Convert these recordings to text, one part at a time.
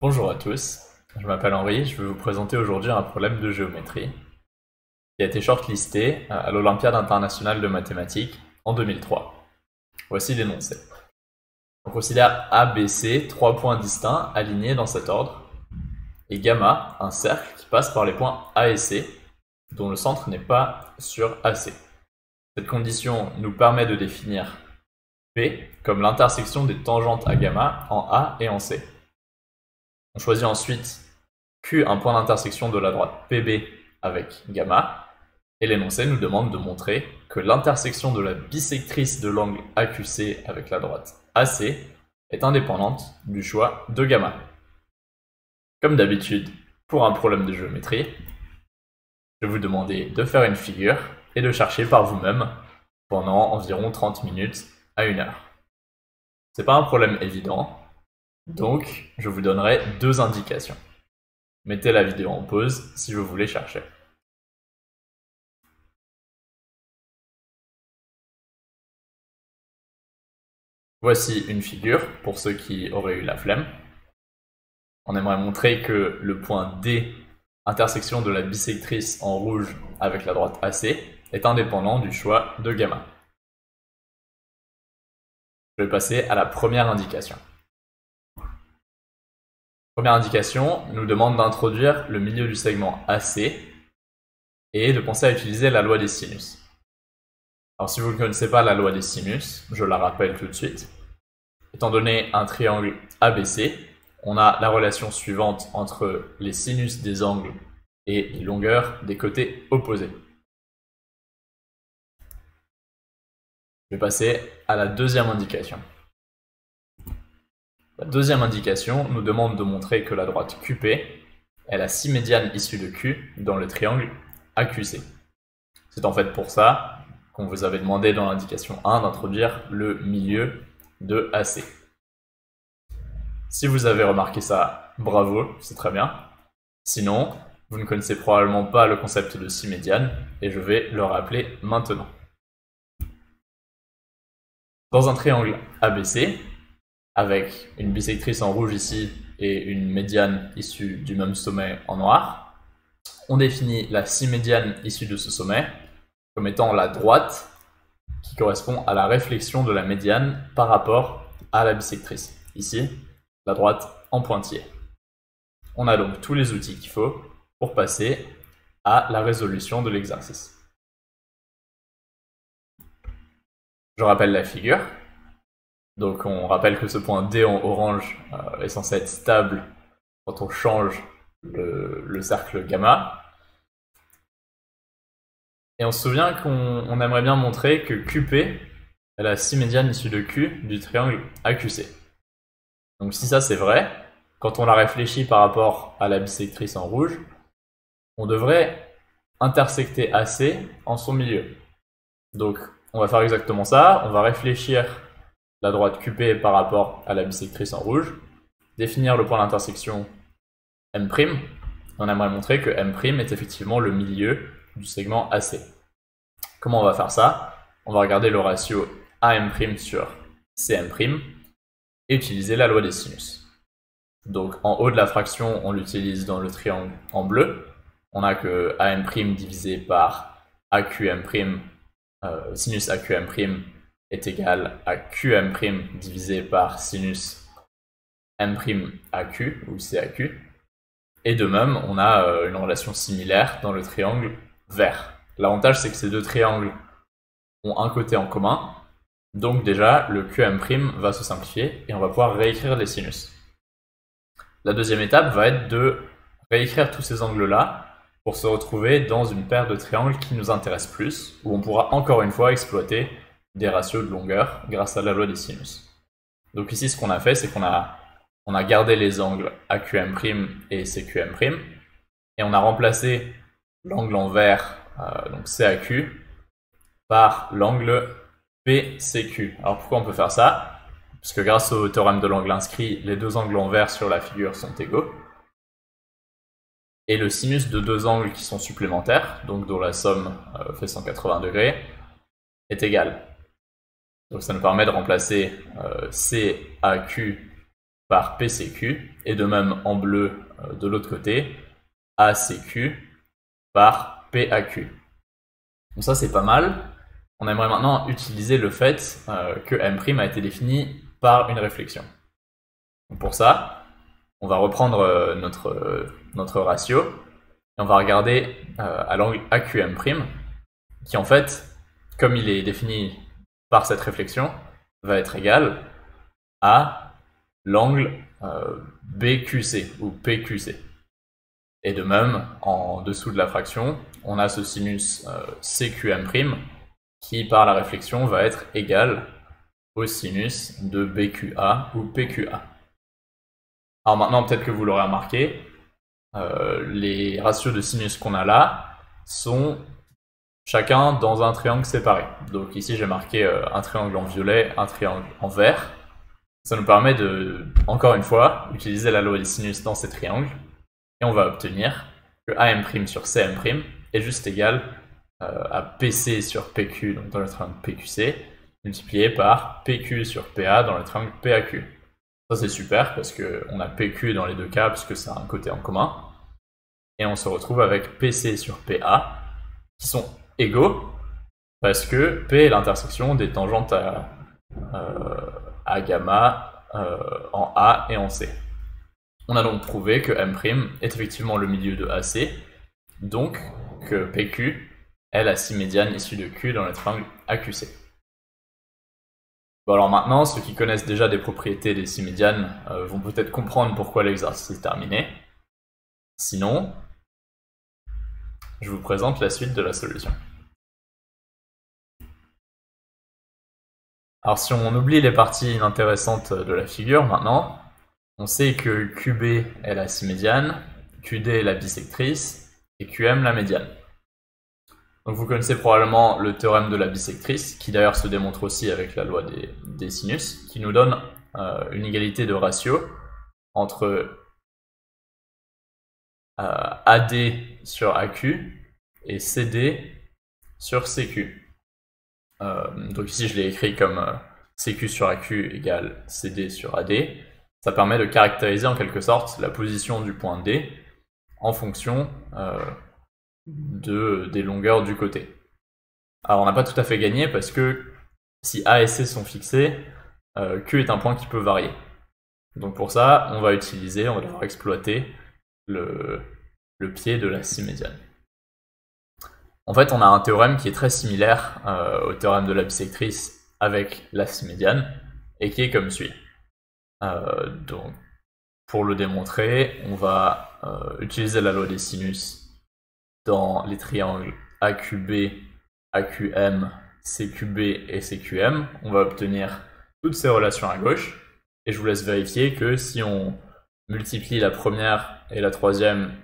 Bonjour à tous, je m'appelle Henri, je vais vous présenter aujourd'hui un problème de géométrie qui a été shortlisté à l'Olympiade internationale de mathématiques en 2003. Voici l'énoncé. On considère ABC trois points distincts alignés dans cet ordre et gamma un cercle qui passe par les points A et C dont le centre n'est pas sur AC. Cette condition nous permet de définir P comme l'intersection des tangentes à gamma en A et en C. On choisit ensuite Q, un point d'intersection de la droite PB avec gamma, et l'énoncé nous demande de montrer que l'intersection de la bisectrice de l'angle AQC avec la droite AC est indépendante du choix de gamma. Comme d'habitude, pour un problème de géométrie, je vais vous demander de faire une figure et de chercher par vous-même pendant environ 30 minutes à 1 heure. C'est pas un problème évident, donc je vous donnerai deux indications. Mettez la vidéo en pause si vous voulez chercher. Voici une figure pour ceux qui auraient eu la flemme. On aimerait montrer que le point D, intersection de la bisectrice en rouge avec la droite AC, est indépendant du choix de gamma. Je vais passer à la première indication. Première indication nous demande d'introduire le milieu du segment AC et de penser à utiliser la loi des sinus. Alors si vous ne connaissez pas la loi des sinus, je la rappelle tout de suite. Étant donné un triangle ABC, on a la relation suivante entre les sinus des angles et les longueurs des côtés opposés. Je vais passer à la deuxième indication. La deuxième indication nous demande de montrer que la droite QP est la symédiane issue de Q dans le triangle AQC. C'est en fait pour ça qu'on vous avait demandé dans l'indication 1 d'introduire le milieu de AC. Si vous avez remarqué ça, bravo, c'est très bien. Sinon, vous ne connaissez probablement pas le concept de symédiane et je vais le rappeler maintenant. Dans un triangle ABC, avec une bisectrice en rouge ici et une médiane issue du même sommet en noir, on définit la symédiane issue de ce sommet comme étant la droite qui correspond à la réflexion de la médiane par rapport à la bisectrice. Ici, la droite en pointillé. On a donc tous les outils qu'il faut pour passer à la résolution de l'exercice. Je rappelle la figure. Donc on rappelle que ce point D en orange est censé être stable quand on change le cercle gamma. Et on se souvient qu'on aimerait bien montrer que QP est la symédiane issue de Q du triangle AQC. Donc si ça c'est vrai, quand on la réfléchit par rapport à la bisectrice en rouge, on devrait intersecter AC en son milieu. Donc on va faire exactement ça, on va réfléchir la droite QP par rapport à la bisectrice en rouge, définir le point d'intersection M', on aimerait montrer que M' est effectivement le milieu du segment AC. Comment on va faire ça? On va regarder le ratio AM' sur CM' et utiliser la loi des sinus. Donc en haut de la fraction, on l'utilise dans le triangle en bleu. On a que AM' divisé par AQM', sinus AQM' est égal à QM' divisé par sinus M' AQ ou CAQ. Et de même, on a une relation similaire dans le triangle vert. L'avantage, c'est que ces deux triangles ont un côté en commun. Donc déjà, le QM' va se simplifier et on va pouvoir réécrire les sinus. La deuxième étape va être de réécrire tous ces angles-là pour se retrouver dans une paire de triangles qui nous intéresse plus, où on pourra encore une fois exploiter des ratios de longueur grâce à la loi des sinus. Donc ici, ce qu'on a fait, c'est qu'on a gardé les angles AQM' et CQM', et on a remplacé l'angle en vert, donc CAQ, par l'angle PCQ. Alors pourquoi on peut faire ça? Parce que grâce au théorème de l'angle inscrit, les deux angles en vert sur la figure sont égaux. Et le sinus de deux angles qui sont supplémentaires, donc dont la somme fait 180 degrés, est égal. Donc ça nous permet de remplacer CAQ par PCQ, et de même en bleu de l'autre côté, ACQ par PAQ. Donc ça c'est pas mal. On aimerait maintenant utiliser le fait que M' a été défini par une réflexion. Donc pour ça, on va reprendre notre ratio et on va regarder à l'angle AQM', qui en fait, comme il est défini par cette réflexion, va être égal à l'angle BQC ou PQC. Et de même, en dessous de la fraction, on a ce sinus CQM' qui, par la réflexion, va être égal au sinus de BQA ou PQA. Alors maintenant, peut-être que vous l'aurez remarqué, les ratios de sinus qu'on a là sont chacun dans un triangle séparé. Donc ici, j'ai marqué un triangle en violet, un triangle en vert. Ça nous permet de, encore une fois, utiliser la loi des sinus dans ces triangles. Et on va obtenir que AM' sur CM' est juste égal à PC sur PQ, donc dans le triangle PQC, multiplié par PQ sur PA dans le triangle PAQ. Ça c'est super parce qu'on a PQ dans les deux cas puisque ça a un côté en commun. Et on se retrouve avec PC sur PA qui sont égaux parce que P est l'intersection des tangentes à gamma en A et en C. On a donc prouvé que M' est effectivement le milieu de AC, donc que PQ est la symédiane issue de Q dans le triangle AQC. Bon alors maintenant, ceux qui connaissent déjà des propriétés des symédianes vont peut-être comprendre pourquoi l'exercice est terminé. Sinon, je vous présente la suite de la solution. Alors si on oublie les parties inintéressantes de la figure maintenant, on sait que QB est la symédiane, QD est la bisectrice et QM la médiane. Donc vous connaissez probablement le théorème de la bisectrice, qui d'ailleurs se démontre aussi avec la loi des sinus, qui nous donne une égalité de ratio entre AD sur AQ et CD sur CQ. Donc ici je l'ai écrit comme CQ sur AQ égale CD sur AD. Ça permet de caractériser en quelque sorte la position du point D en fonction des longueurs du côté. Alors on n'a pas tout à fait gagné parce que si A et C sont fixés, Q est un point qui peut varier. Donc pour ça, on va devoir exploiter le pied de la symédiane. En fait, on a un théorème qui est très similaire au théorème de la bisectrice avec la symédiane et qui est comme suit. Donc, pour le démontrer, on va utiliser la loi des sinus dans les triangles AQB, AQM, CQB et CQM. On va obtenir toutes ces relations à gauche. Et je vous laisse vérifier que si on multiplie la première et la troisième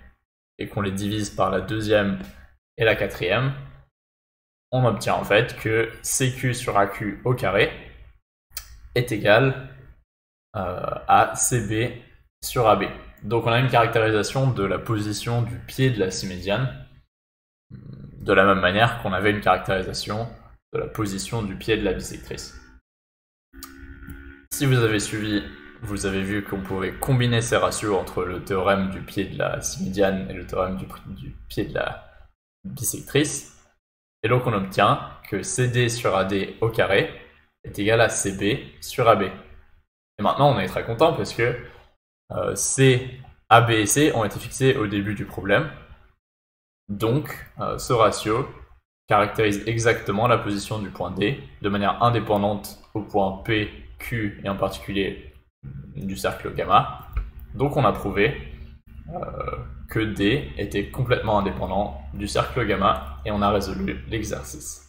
et qu'on les divise par la deuxième et la quatrième, on obtient en fait que CQ sur AQ au carré est égal à CB sur AB. Donc on a une caractérisation de la position du pied de la symédiane, de la même manière qu'on avait une caractérisation de la position du pied de la bisectrice. Si vous avez suivi, vous avez vu qu'on pouvait combiner ces ratios entre le théorème du pied de la symédiane et le théorème du pied de la bisectrice. Et donc on obtient que CD sur AD au carré est égal à CB sur AB. Et maintenant on est très content parce que C, AB et C ont été fixés au début du problème. Donc ce ratio caractérise exactement la position du point D de manière indépendante au point P, Q et en particulier du cercle gamma. Donc on a prouvé que D était complètement indépendant du cercle gamma et on a résolu l'exercice.